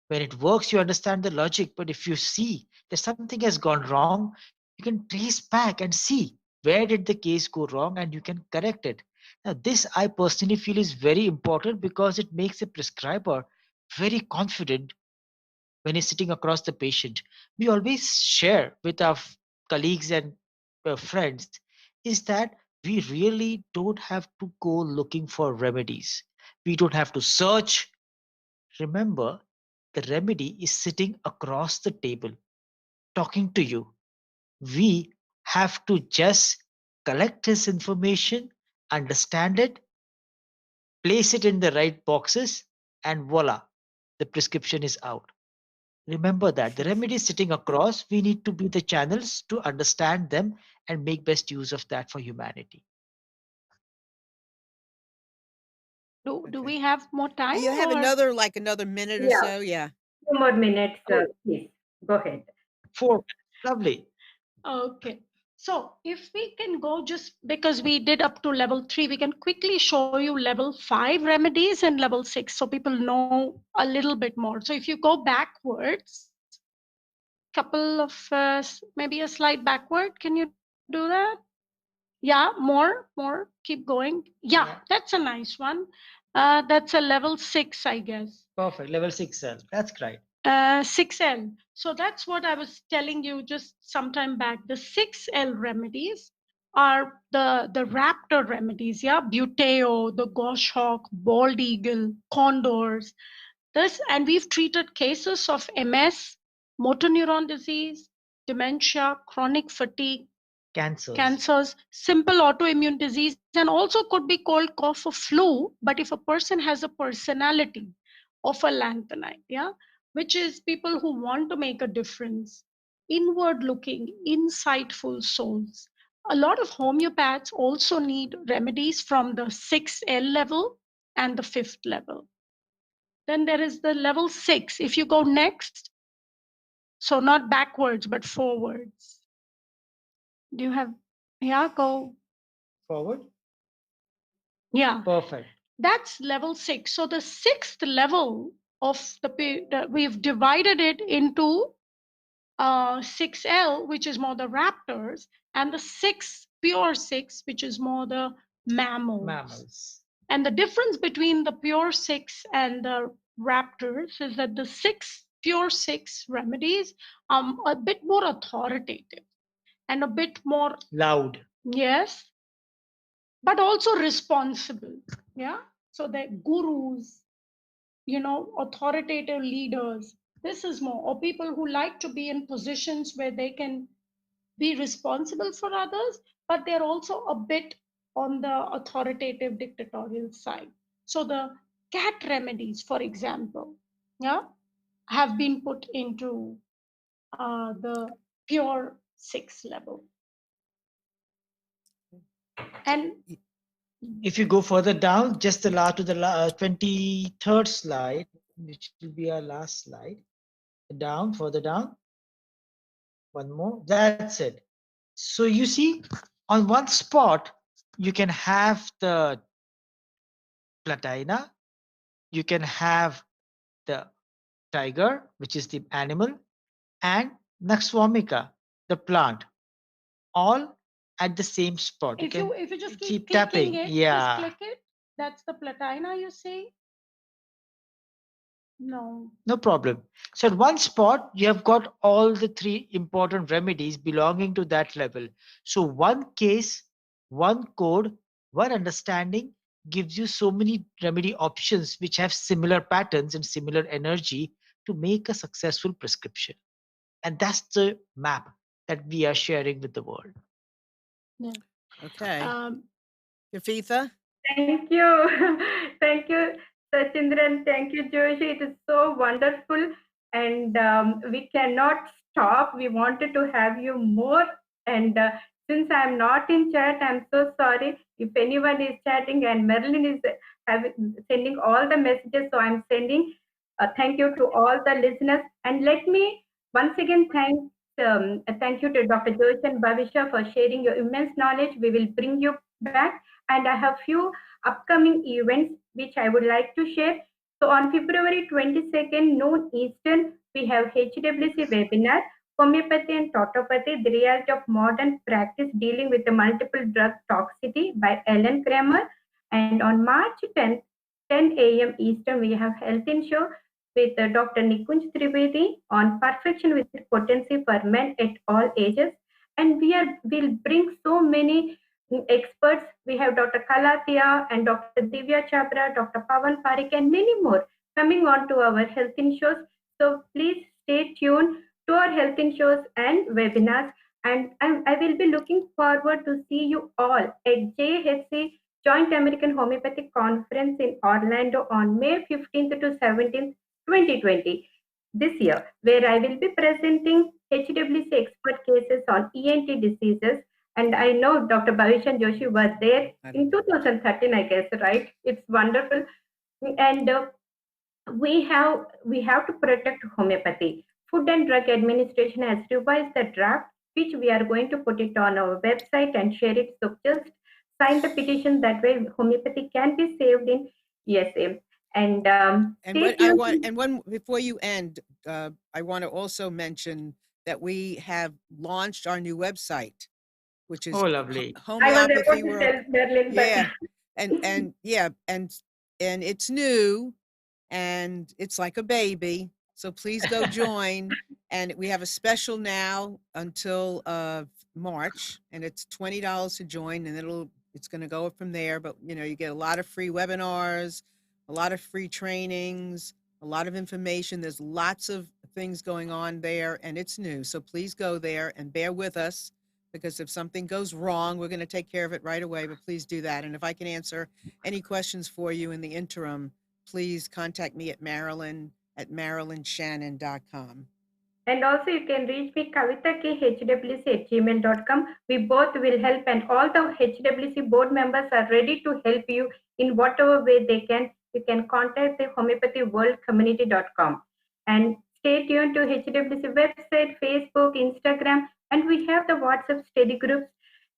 When it works, you understand the logic. But if you see that something has gone wrong, you can trace back and see where did the case go wrong and you can correct it. Now, this I personally feel is very important because it makes a prescriber very confident when he's sitting across the patient. We always share with our colleagues and friends is that we really don't have to go looking for remedies. We don't have to search. Remember, the remedy is sitting across the table, talking to you. We have to just collect this information, understand it, place it in the right boxes, and voila, the prescription is out. Remember that the remedy is sitting across. We need to be the channels to understand them and make best use of that for humanity. Do Okay. we have more time You have or? another minute or Yeah, so. Yeah. 2 more minutes, Good. please. Go ahead. 4. Lovely. Okay. So if we can go, just because we did up to level 3, we can quickly show you level 5 remedies and level 6 so people know a little bit more. So if you go backwards, couple of maybe a slide backward, can you do that? Yeah, more, keep going. Yeah, Yeah. that's a nice one. That's a level 6, I guess. Perfect. Level 6L. That's great. 6L. So that's what I was telling you just some time back. The 6L remedies are the raptor remedies, yeah, buteo, the goshawk, bald eagle, condors. This, and we've treated cases of MS, motor neuron disease, dementia, chronic fatigue, cancers, simple autoimmune disease, and also could be cold, cough, or flu. But if a person has a personality of a lanthanide, yeah, which is people who want to make a difference, inward looking, insightful souls. A lot of homeopaths also need remedies from the 6L level and the 5th level. Then there is the level 6. If you go next, so not backwards, but forwards. Do you have, yeah, go. Forward. Yeah. Perfect. That's level 6. So the 6th level of we've divided it into 6L, which is more the raptors, and the 6 pure 6, which is more the mammals. And the difference between the pure 6 and the raptors is that the 6 pure 6 remedies are a bit more authoritative and a bit more Loud. yes, but also responsible. Yeah. So the gurus, authoritative leaders, this is more, or people who like to be in positions where they can be responsible for others, but they're also a bit on the authoritative dictatorial side. So the cat remedies, for example, yeah, have been put into the pure 6 level. And if you go further down, just the 23rd slide, which will be our last slide. Down, further down. One more. That's it. So you see, on one spot, you can have the platina, you can have the tiger, which is the animal, and Naxwamika, the plant, all at the same spot. if you just keep tapping. clicking it, Yeah. just click it. That's the platina, you see. No. No problem. So at one spot, you have got all the 3 important remedies belonging to that level. So one case, one code, one understanding gives you so many remedy options which have similar patterns and similar energy to make a successful prescription. And that's the map that we are sharing with the world. Yeah. Okay. Kavitha? Thank you. Thank you, Sachindran. Thank you, Joshi. It is so wonderful. And we cannot stop. We wanted to have you more. And since I'm not in chat, I'm so sorry. If anyone is chatting and Marilyn is sending all the messages, so I'm sending thank you to all the listeners. And let me once again thank you to Dr. Joshi and Bhawisha for sharing your immense knowledge. We will bring you back. And I have few upcoming events which I would like to share. So on February 22nd, noon Eastern, we have HWC webinar, Homeopathy and Tautopathy, the reality of modern practice dealing with the multiple drug toxicity by Ellen Kramer. And on March 10th, 10 a.m. Eastern, we have Health in Show with Dr. Nikunj Trivedi on perfection with potency for men at all ages. And will bring so many experts. We have Dr. Kalatia and Dr. Divya Chhabra, Dr. Pawan Parik, and many more coming on to our health in shows. So please stay tuned to our health in shows and webinars. And I will be looking forward to see you all at JHC Joint American Homeopathic Conference in Orlando on May 15th to 17th, 2020 this year, where I will be presenting HWC expert cases on ENT diseases. And I know Dr. Bhawisha Joshi was there in 2013, I guess, right? It's wonderful. And we have to protect homeopathy. Food and Drug Administration has revised the draft, which we are going to put it on our website and share it. So just sign the petition. That way, homeopathy can be saved in USA. And one before you end, I want to also mention that we have launched our new website, which is lovely. Homeopathy World. I was about to tell Berlin, Yeah, and it's new, and it's like a baby. So please go join. And we have a special now until March, and it's $20 to join, and it's going to go up from there. But you get a lot of free webinars, a lot of free trainings, a lot of information. There's lots of things going on there, and it's new. So please go there and bear with us, because if something goes wrong, we're going to take care of it right away. But please do that. And if I can answer any questions for you in the interim, please contact me at marylandshannon.com. And also you can reach me kavita@hwc@gmail.com. We both will help, and all the HWC board members are ready to help you in whatever way they can. You can contact the homeopathyworldcommunity.com. And stay tuned to HWC website, Facebook, Instagram, and we have the WhatsApp study groups.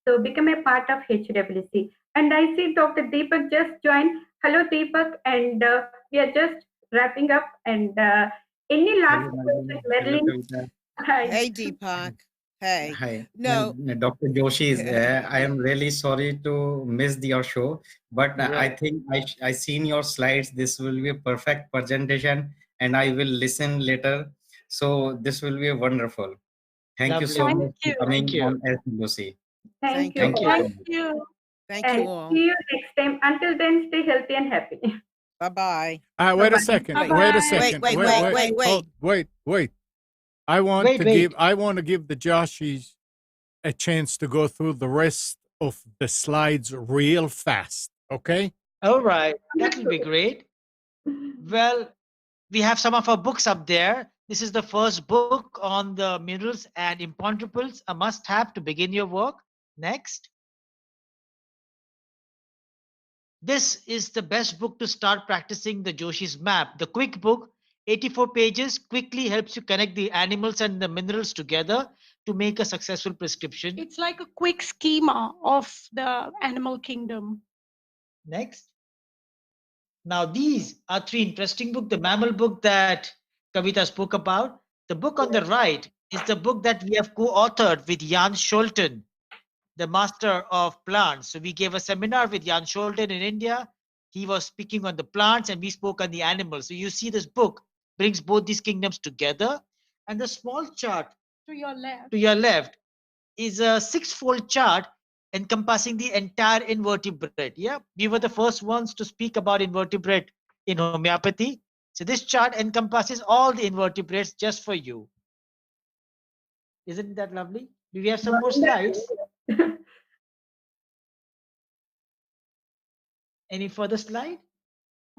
So become a part of HWC. And I see Dr. Deepak just joined. Hello, Deepak. And we are just wrapping up. And any last questions, Marilyn? Hi. Hey, Deepak. Hey. Hi. No. Dr. Joshi is there. I am really sorry to miss your show, but I Right. think I seen your slides. This will be a perfect presentation, and I will listen later. So this will be wonderful. Thank you so Lovely. much for coming on SWC. Thank you. Thank you. all. Thank you. Thank And you all. see you next time. Until then, stay healthy and happy. Bye-bye. Wait Bye-bye. a second. Bye-bye. Wait a Wait, second. wait, Wait. I want Wait, to wait. give the Joshis a chance to go through the rest of the slides real fast. Okay? All right. That will be great. Well, we have some of our books up there. This is the first book on the minerals and imponderables, a must-have to begin your work. Next. This is the best book to start practicing the Joshi's map. The quick book, 84 pages, quickly helps you connect the animals and the minerals together to make a successful prescription. It's like a quick schema of the animal kingdom. Next. Now, these are three interesting books. The mammal book that Kavita spoke about. The book on the right is the book that we have co-authored with Jan Scholten, the master of plants. So we gave a seminar with Jan Scholten in India. He was speaking on the plants and we spoke on the animals. So you see this book brings both these kingdoms together. And the small chart To your left. to your left is a six-fold chart encompassing the entire invertebrate. Yeah, we were the first ones to speak about invertebrate in homeopathy. So this chart encompasses all the invertebrates just for you. Isn't that lovely? Do we have some more slides? Any further slide?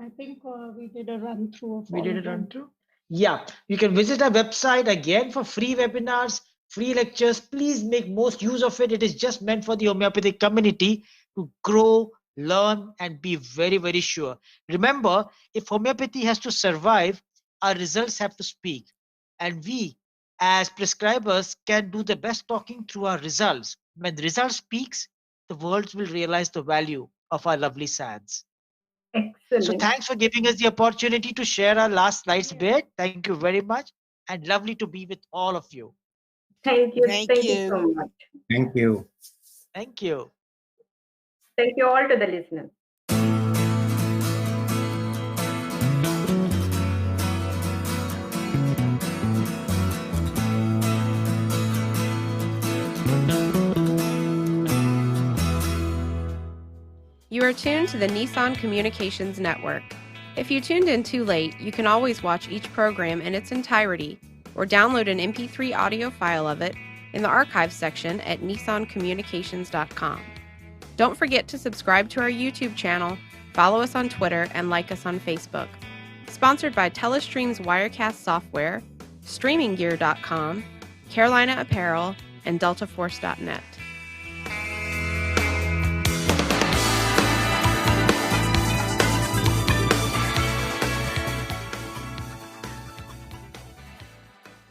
I think we did a run through of We all did of a run them. through. Yeah, you can visit our website again for free webinars, free lectures. Please make most use of it. It is just meant for the homeopathic community to grow, learn, and be very, very sure. Remember, if homeopathy has to survive, our results have to speak. And we, as prescribers, can do the best talking through our results. When the result speaks, the world will realize the value of our lovely SADs. So Excellent. thanks for giving us the opportunity to share our last slides bit. Thank you very much, and lovely to be with all of you. Thank you. Thank Thank you you. so much. Thank you. Thank you. Thank you all to the listeners. You are tuned to the Nissan Communications Network. If you tuned in too late, you can always watch each program in its entirety or download an MP3 audio file of it in the archives section at nissancommunications.com. Don't forget to subscribe to our YouTube channel, follow us on Twitter, and like us on Facebook. Sponsored by Telestream's Wirecast software, StreamingGear.com, Carolina Apparel, and DeltaForce.net.